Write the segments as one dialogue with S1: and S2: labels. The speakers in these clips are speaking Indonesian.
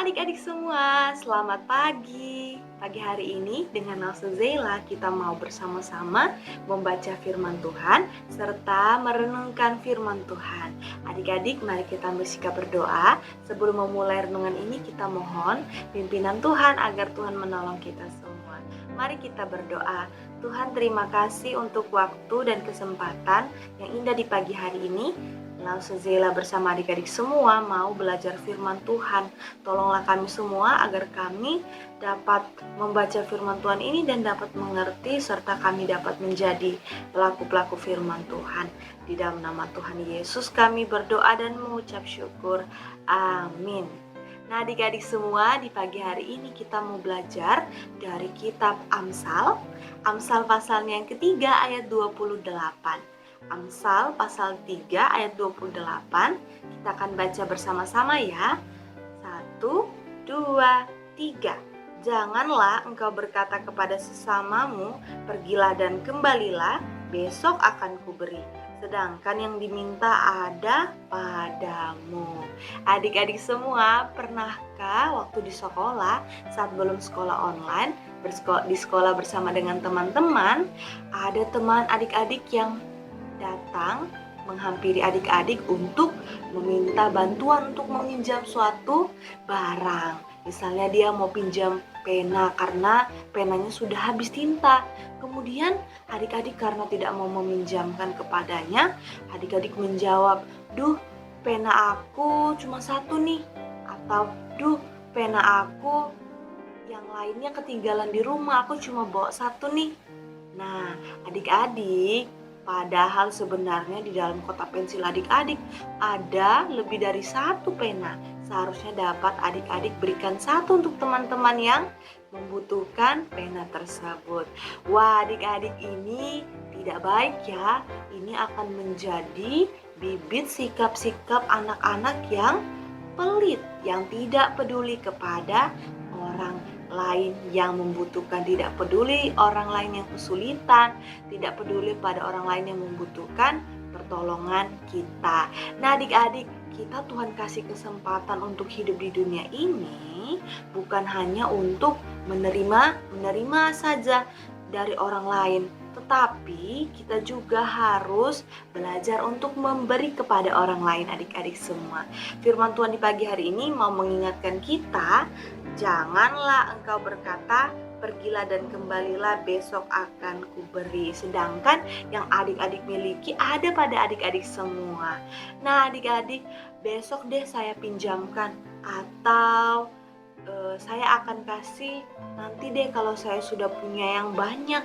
S1: adik-adik semua, selamat pagi. Pagi hari ini dengan Nalsa Zeyla kita mau bersama-sama membaca firman Tuhan serta merenungkan firman Tuhan. Adik-adik, mari kita bersikap berdoa. Sebelum memulai renungan ini kita mohon pimpinan Tuhan agar Tuhan menolong kita semua. Mari kita berdoa. Tuhan, terima kasih untuk waktu dan kesempatan yang indah di pagi hari ini. Nalsa Zeyla bersama adik-adik semua mau belajar firman Tuhan. Tolonglah kami semua agar kami dapat membaca firman Tuhan ini dan dapat mengerti serta kami dapat menjadi pelaku-pelaku firman Tuhan. Di dalam nama Tuhan Yesus kami berdoa dan mengucap syukur. Amin. Nah, adik-adik semua, di pagi hari ini kita mau belajar dari kitab Amsal. Amsal pasalnya yang ketiga ayat 28. Amsal pasal 3 ayat 28. Kita akan baca bersama-sama ya. 1, 2, 3. Janganlah engkau berkata kepada sesamamu, pergilah dan kembalilah, besok akan kuberi. Sedangkan yang diminta ada padamu. Adik-adik semua, pernahkah waktu di sekolah, saat belum sekolah online, di sekolah bersama dengan teman-teman, ada teman adik-adik yang datang menghampiri adik-adik untuk meminta bantuan untuk meminjam suatu barang. Misalnya dia mau pinjam pena karena penanya sudah habis tinta. Kemudian adik-adik karena tidak mau meminjamkan kepadanya, adik-adik menjawab, "Duh, pena aku cuma satu nih." Atau, "Duh, pena aku yang lainnya ketinggalan di rumah, aku cuma bawa satu nih." Nah, adik-adik, padahal sebenarnya di dalam kotak pensil adik-adik ada lebih dari satu pena. Seharusnya dapat adik-adik berikan satu untuk teman-teman yang membutuhkan pena tersebut. Wah, adik-adik, ini tidak baik ya. Ini akan menjadi bibit sikap-sikap anak-anak yang pelit, yang tidak peduli kepada orang lain yang membutuhkan, tidak peduli orang lain yang kesulitan, tidak peduli pada orang lain yang membutuhkan pertolongan kita. Nah, adik-adik, kita Tuhan kasih kesempatan untuk hidup di dunia ini bukan hanya untuk menerima saja dari orang lain, tetapi kita juga harus belajar untuk memberi kepada orang lain, adik-adik semua. Firman Tuhan di pagi hari ini mau mengingatkan kita, janganlah engkau berkata, pergilah dan kembalilah, besok akan kuberi. Sedangkan yang adik-adik miliki ada pada adik-adik semua. Nah, adik-adik, besok deh saya pinjamkan, atau saya akan kasih nanti deh kalau saya sudah punya yang banyak,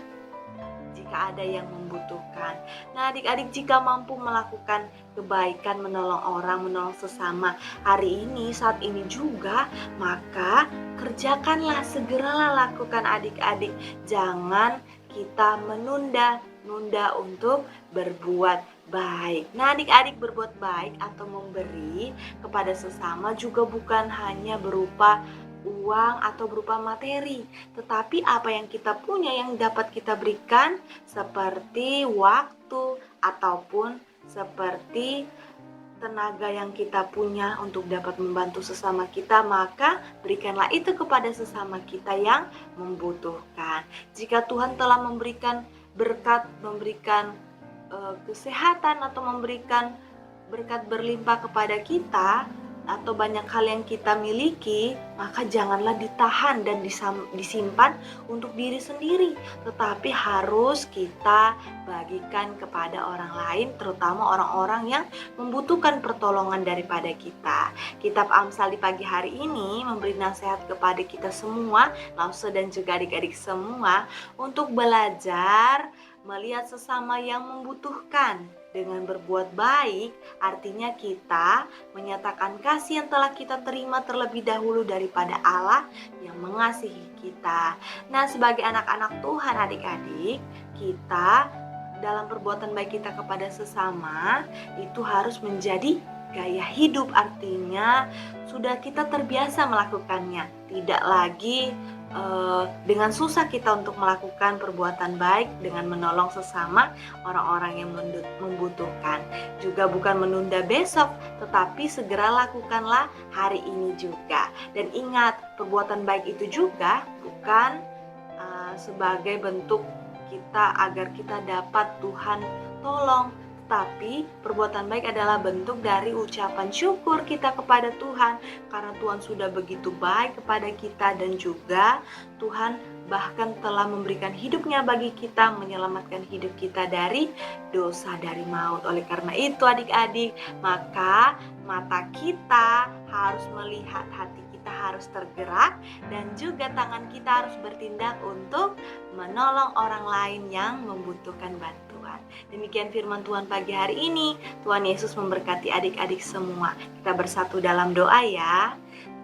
S1: jika ada yang membutuhkan. Nah, adik-adik, jika mampu melakukan kebaikan, menolong orang, menolong sesama hari ini, saat ini juga, maka kerjakanlah, segeralah lakukan adik-adik. Jangan kita menunda untuk berbuat baik. Nah, adik-adik, berbuat baik atau memberi kepada sesama juga bukan hanya berupa uang atau berupa materi, tetapi apa yang kita punya yang dapat kita berikan, seperti waktu ataupun seperti tenaga yang kita punya untuk dapat membantu sesama kita, maka berikanlah itu kepada sesama kita yang membutuhkan. Jika Tuhan telah memberikan berkat, memberikan kesehatan atau memberikan berkat berlimpah kepada kita, atau banyak hal yang kita miliki, maka janganlah ditahan dan disimpan untuk diri sendiri, tetapi harus kita bagikan kepada orang lain, terutama orang-orang yang membutuhkan pertolongan daripada kita. Kitab Amsal di pagi hari ini memberi nasihat kepada kita semua, Nalsa dan juga adik-adik semua, untuk belajar melihat sesama yang membutuhkan. Dengan berbuat baik, artinya kita menyatakan kasih yang telah kita terima terlebih dahulu daripada Allah yang mengasihi kita. Nah, sebagai anak-anak Tuhan, adik-adik, kita dalam perbuatan baik kita kepada sesama itu harus menjadi gaya hidup, artinya sudah kita terbiasa melakukannya. Tidak lagi dengan susah kita untuk melakukan perbuatan baik dengan menolong sesama orang-orang yang membutuhkan. Juga bukan menunda besok, tetapi segera lakukanlah hari ini juga. Dan ingat, perbuatan baik itu juga bukan sebagai bentuk kita agar kita dapat Tuhan tolong, tapi perbuatan baik adalah bentuk dari ucapan syukur kita kepada Tuhan, karena Tuhan sudah begitu baik kepada kita, dan juga Tuhan bahkan telah memberikan hidupnya bagi kita, menyelamatkan hidup kita dari dosa, dari maut. Oleh karena itu adik-adik, maka mata kita harus melihat, hati kita harus tergerak, dan juga tangan kita harus bertindak untuk menolong orang lain yang membutuhkan bantuan. Demikian firman Tuhan pagi hari ini. Tuhan Yesus memberkati adik-adik semua. Kita bersatu dalam doa ya.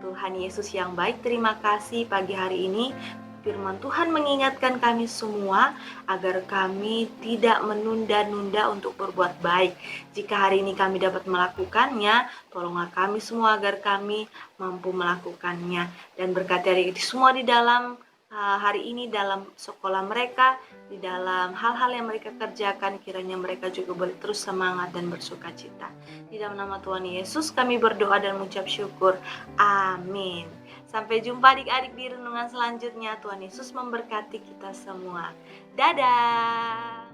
S1: Tuhan Yesus yang baik, terima kasih pagi hari ini firman Tuhan mengingatkan kami semua agar kami tidak menunda-nunda untuk berbuat baik. Jika hari ini kami dapat melakukannya, tolonglah kami semua agar kami mampu melakukannya. Dan berkati adik-adik semua di dalam hari ini, dalam sekolah mereka, di dalam hal-hal yang mereka kerjakan, kiranya mereka juga boleh terus semangat dan bersuka cita. Di dalam nama Tuhan Yesus kami berdoa dan mengucap syukur. Amin. Sampai jumpa adik-adik di renungan selanjutnya. Tuhan Yesus memberkati kita semua. Dadah.